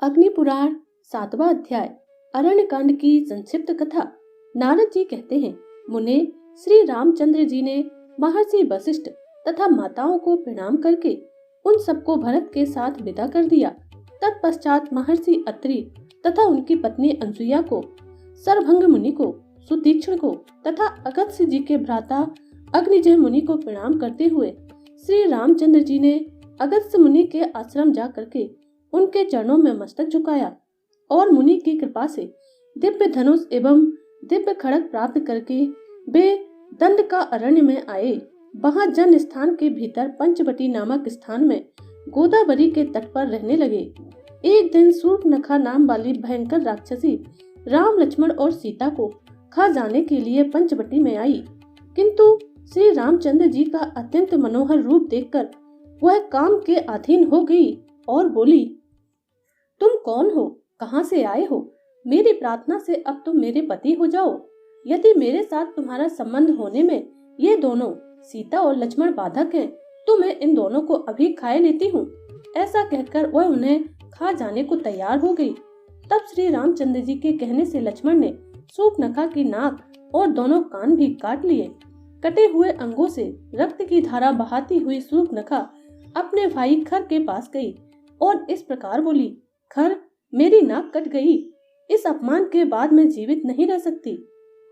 अग्नि पुराण 7वां अध्याय अरण्य कांड की संक्षिप्त कथा। नारद जी कहते हैं, मुने, श्री रामचंद्र जी ने महर्षि वशिष्ठ तथा माताओं को प्रणाम करके उन सबको भरत के साथ विदा कर दिया। तत्पश्चात महर्षि अत्रि तथा उनकी पत्नी अनसुईया को, सरभंग मुनि को, सुतीक्ष्ण को तथा अगस्त्य जी के भ्राता अग्निजय मुनि को प्रणाम करते हुए श्री रामचंद्र जी ने अगस्त्य मुनि के आश्रम जा करके उनके चरणों में मस्तक झुकाया और मुनि की कृपा से दिव्य धनुष एवं दिव्य खड़ग प्राप्त करके वे दंड का अरण्य में आए। वहां जन स्थान के भीतर पंचवटी नामक स्थान में गोदावरी के तट पर रहने लगे। एक दिन शूर्पणखा नाम वाली भयंकर राक्षसी राम, लक्ष्मण और सीता को खा जाने के लिए पंचवटी में आई, किंतु श्री रामचंद्र जी का अत्यंत मनोहर रूप देखकर वह काम के अधीन हो गई और बोली, तुम कौन हो, कहां से आए हो? मेरी प्रार्थना से अब तुम मेरे पति हो जाओ। यदि मेरे साथ तुम्हारा संबंध होने में ये दोनों सीता और लक्ष्मण बाधक हैं, तो मैं इन दोनों को अभी खाए लेती हूँ। ऐसा कहकर वह उन्हें खा जाने को तैयार हो गई। तब श्री रामचंद्र जी के कहने से लक्ष्मण ने शूर्पणखा की नाक और दोनों कान भी काट लिए। कटे हुए अंगों से रक्त की धारा बहाती हुई शूर्पणखा अपने भाई खर के पास गई और इस प्रकार बोली, खर, मेरी नाक कट गई। इस अपमान के बाद मैं जीवित नहीं रह सकती।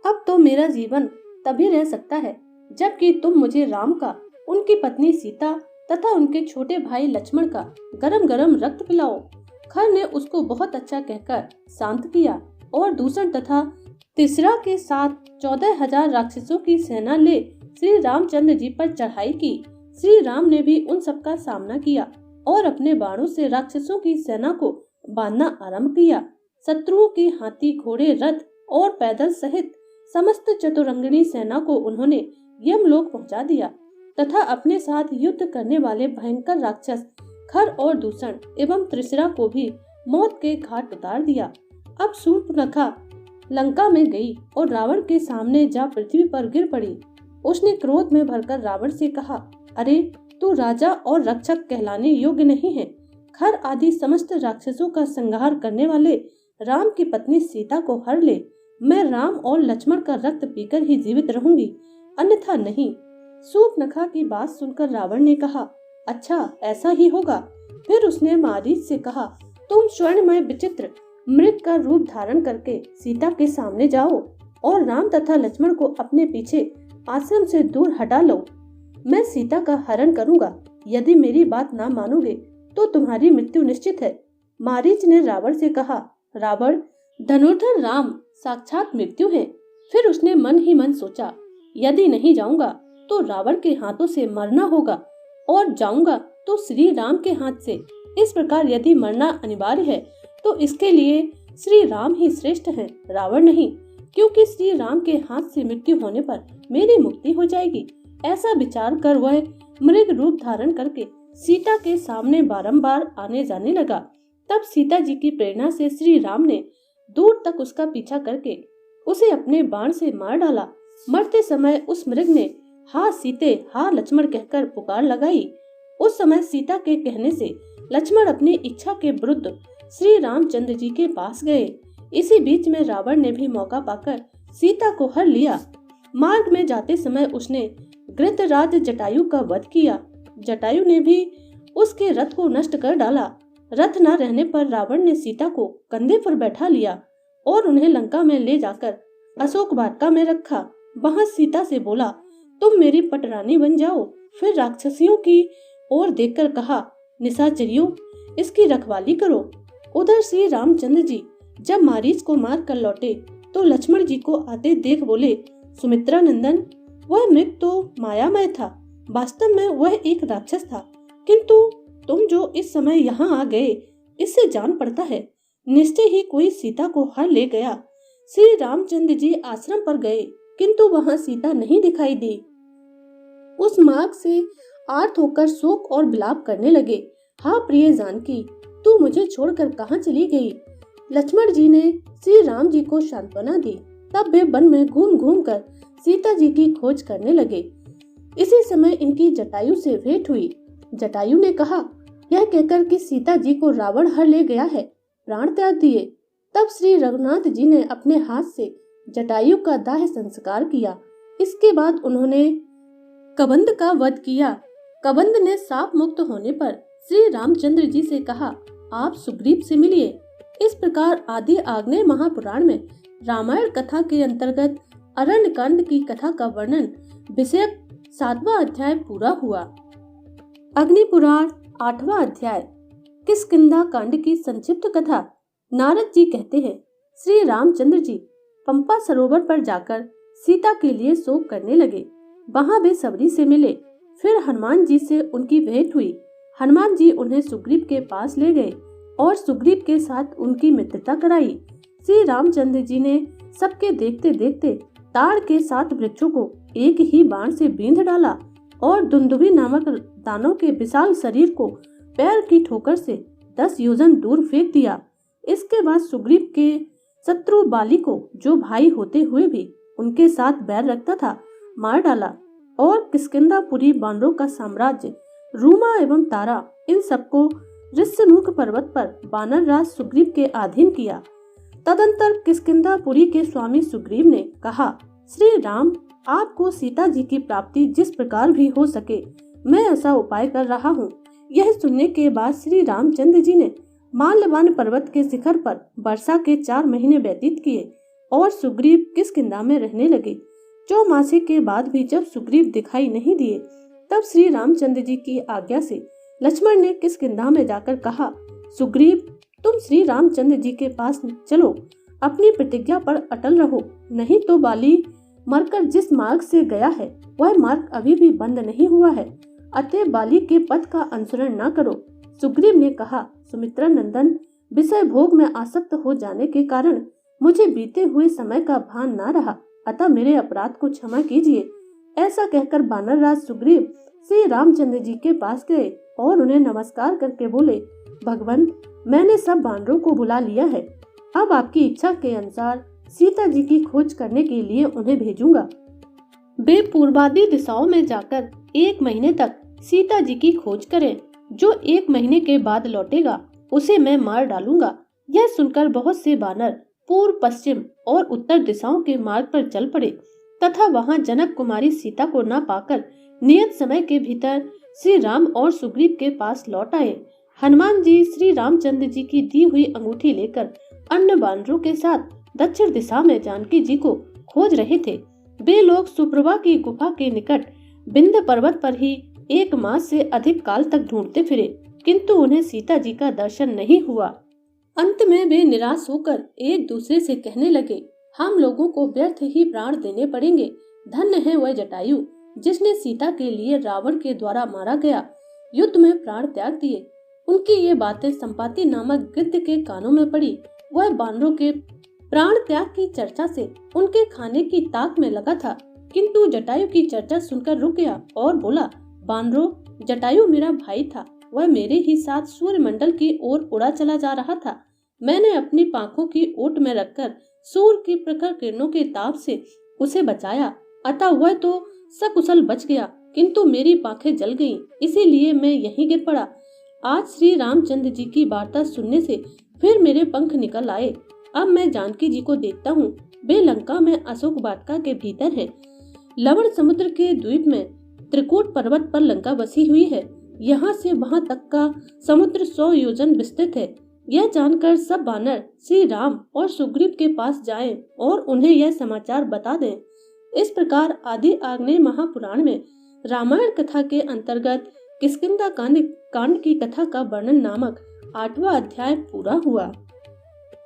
अब तो मेरा जीवन तभी रह सकता है जबकि तुम मुझे राम का, उनकी पत्नी सीता तथा उनके छोटे भाई लक्ष्मण का गरम गरम रक्त पिलाओ। खर ने उसको बहुत अच्छा कहकर शांत किया और दूसर तथा तीसरा के साथ 14,000 राक्षसों की सेना ले श्री रामचंद्र जी पर चढ़ाई की। श्री राम ने भी उन सबका सामना किया और अपने बाणों से राक्षसों की सेना को बांधना आरंभ किया। शत्रुओं के हाथी, घोड़े, रथ और पैदल सहित समस्त चतुरंगिणी सेना को उन्होंने यमलोक पहुंचा दिया तथा अपने साथ युद्ध करने वाले भयंकर राक्षस खर और दूषण एवं त्रिशिरा को भी मौत के घाट उतार दिया। अब शूर्पणखा लंका में गई और रावण के सामने जा पृथ्वी पर गिर पड़ी। उसने क्रोध में भरकर रावण से कहा, अरे, तू राजा और रक्षक कहलाने योग्य नहीं है। खर आदि समस्त राक्षसों का संहार करने वाले राम की पत्नी सीता को हर ले। मैं राम और लक्ष्मण का रक्त पीकर ही जीवित रहूंगी, अन्यथा नहीं। शूर्पणखा की बात सुनकर रावण ने कहा, अच्छा, ऐसा ही होगा। फिर उसने मारीच से कहा, तुम स्वर्णमय विचित्र मृग का रूप धारण करके सीता के सामने जाओ और राम तथा लक्ष्मण को अपने पीछे आश्रम से दूर हटा लो। मैं सीता का हरण करूंगा। यदि मेरी बात ना मानोगे तो तुम्हारी मृत्यु निश्चित है। मारीच ने रावण से कहा, रावण, धनुर्धर राम साक्षात मृत्यु है। फिर उसने मन ही मन सोचा, यदि नहीं जाऊंगा तो रावण के हाथों से मरना होगा और जाऊंगा तो श्री राम के हाथ से। इस प्रकार यदि मरना अनिवार्य है तो इसके लिए श्री राम ही श्रेष्ठ हैं, रावण नहीं, क्योंकि श्री राम के हाथ से मृत्यु होने पर मेरी मुक्ति हो जाएगी। ऐसा विचार कर वह मृग रूप धारण करके सीता के सामने बारंबार आने जाने लगा। तब सीता जी की प्रेरणा से श्री राम ने दूर तक उसका पीछा करके उसे अपने बाण से मार डाला। मरते समय उस मृग ने हा सीते, हा लक्ष्मण कहकर पुकार लगाई। उस समय सीता के कहने से लक्ष्मण अपनी इच्छा के विरुद्ध श्री रामचंद्र जी के पास गए। इसी बीच में रावण ने भी मौका पाकर सीता को हर लिया। मार्ग में जाते समय उसने गृतराज जटायु का वध किया। जटायु ने भी उसके रथ को नष्ट कर डाला। रथ न रहने पर रावण ने सीता को कंधे पर बैठा लिया और उन्हें लंका में ले जाकर अशोक वाटिका में रखा। वहां सीता से बोला, तुम मेरी पटरानी बन जाओ। फिर राक्षसियों की ओर देखकर कहा, निशाचरियों, इसकी रखवाली करो। उधर श्री रामचंद्र जी जब मारीच को मार कर लौटे तो लक्ष्मण जी को आते देख बोले, सुमित्रा नंदन, वह मृग तो मायामय था, वास्तव में वह एक राक्षस था, किंतु तुम जो इस समय यहाँ आ गए इससे जान पड़ता है निश्चय ही कोई सीता को हर ले गया। श्री रामचंद्र जी आश्रम पर गए किंतु वहाँ सीता नहीं दिखाई दी। उस मार्ग से आर्त होकर शोक और विलाप करने लगे, हा प्रिय जानकी, तू मुझे छोड़कर कहाँ चली गई? लक्ष्मण जी ने श्री राम जी को सांत्वना दी। तब वे वन में घूम घूम कर सीता जी की खोज करने लगे। इसी समय इनकी जटायु से भेंट हुई। जटायु ने कहा, यह कहकर कि सीता जी को रावण हर ले गया है, प्राण त्याग दिए। तब श्री रघुनाथ जी ने अपने हाथ से जटायु का दाह संस्कार किया। इसके बाद उन्होंने कबंध का वध किया। कबंध ने शाप मुक्त होने पर श्री रामचंद्र जी से कहा, आप सुग्रीव से मिलिए। इस प्रकार आदि आग्नेय महापुराण में रामायण कथा के अंतर्गत अरण्य कांड की कथा का वर्णन विषयक 7वां अध्याय पूरा हुआ। अग्नि पुराण 8वां अध्याय किष्किंधा कांड की संक्षिप्त कथा। नारद जी कहते हैं, श्री रामचंद्र जी पंपा सरोवर पर जाकर सीता के लिए शोक करने लगे। वहां वे सबरी से मिले। फिर हनुमान जी से उनकी भेंट हुई। हनुमान जी उन्हें सुग्रीव के पास ले गए और सुग्रीव के साथ उनकी मित्रता कराई। श्री रामचंद्र जी ने सबके देखते देखते ताड़ के 7 वृक्षों को एक ही बाण से बींध डाला और दुंदुभि नामक दानव के विशाल शरीर को पैर की ठोकर से 10 योजन दूर फेंक दिया। इसके बाद सुग्रीव के शत्रु बाली को, जो भाई होते हुए भी उनके साथ बैर रखता था, मार डाला और किष्किंधापुरी बानरों का साम्राज्य, रूमा एवं तारा, इन सबको ऋष्यमुख पर्वत पर बानर राज सुग्रीव के अधीन किया। तदंतर किष्किंधापुरी के स्वामी सुग्रीव ने कहा, श्री राम, आपको सीता जी की प्राप्ति जिस प्रकार भी हो सके, मैं ऐसा उपाय कर रहा हूँ। यह सुनने के बाद श्री रामचंद्र जी ने माल्यवान पर्वत के शिखर पर वर्षा के 4 महीने व्यतीत किए और सुग्रीव किष्किंधा में रहने लगे। 4 मासी के बाद भी जब सुग्रीव दिखाई नहीं दिए, तब श्री रामचंद्र जी की आज्ञा से लक्ष्मण ने किष्किंधा में जाकर कहा, सुग्रीव, तुम श्री रामचंद्र जी के पास चलो, अपनी प्रतिज्ञा पर अटल रहो, नहीं तो बाली मरकर जिस मार्ग से गया है वह मार्ग अभी भी बंद नहीं हुआ है, अतः बाली के पथ का अनुसरण न करो। सुग्रीव ने कहा, सुमित्रा नंदन, विषय भोग में आसक्त हो जाने के कारण मुझे बीते हुए समय का भान न रहा, अतः मेरे अपराध को क्षमा कीजिए। ऐसा कहकर बानरराज सुग्रीव श्री रामचंद्र जी के पास गए और उन्हें नमस्कार करके बोले, भगवान, मैंने सब बानरों को बुला लिया है। अब आपकी इच्छा के अनुसार सीता जी की खोज करने के लिए उन्हें भेजूंगा। वे पूर्वादि दिशाओं में जाकर 1 महीने तक सीता जी की खोज करें। जो 1 महीने के बाद लौटेगा उसे मैं मार डालूंगा। यह सुनकर बहुत से बानर पूर्व, पश्चिम और उत्तर दिशाओं के मार्ग पर चल पड़े तथा वहां जनक कुमारी सीता को न पाकर नियत समय के भीतर श्री राम और सुग्रीव के पास लौट आए। हनुमान जी श्री रामचंद्र जी की दी हुई अंगूठी लेकर अन्य बानरों के साथ दक्षिण दिशा में जानकी जी को खोज रहे थे। वे लोग सुप्रभा की गुफा के निकट विंध्य पर्वत पर ही 1 मास से अधिक काल तक ढूंढते फिरे, किंतु उन्हें सीता जी का दर्शन नहीं हुआ। अंत में वे निराश होकर एक दूसरे से कहने लगे, हम लोगों को व्यर्थ ही प्राण देने पड़ेंगे। धन्य है वह जटायु जिसने सीता के लिए रावण के द्वारा मारा गया युद्ध में प्राण त्याग दिए। उनकी ये बातें संपाति नामक गिद्ध के कानों में पड़ी। वह बानरों के प्राण त्याग की चर्चा से उनके खाने की ताक में लगा था, किंतु जटायु की चर्चा सुनकर रुक गया और बोला, बानरों, जटायु मेरा भाई था। वह मेरे ही साथ सूर्य मंडल की ओर उड़ा चला जा रहा था। मैंने अपनी पांखों की ओट में रखकर सूर्य की प्रखर किरणों के ताप से उसे बचाया, अतः वह तो सकुशल बच गया, किंतु मेरी पांखें जल गईं, इसीलिए मैं यहीं गिर पड़ा। आज श्री रामचंद्र जी की वार्ता सुनने से फिर मेरे पंख निकल आए। अब मैं जानकी जी को देखता हूँ। वे लंका में अशोक वाटिका के भीतर है। लवण समुद्र के द्वीप में त्रिकूट पर्वत पर लंका बसी हुई है। यहाँ से वहाँ तक का समुद्र 100 योजन विस्तृत है। यह जानकर सब बानर श्री राम और सुग्रीव के पास जाएं और उन्हें यह समाचार बता दें। इस प्रकार आदि आग्नेय महापुराण में रामायण कथा के अंतर्गत किष्किंधा कांड की कथा का वर्णन नामक 8वां अध्याय पूरा हुआ।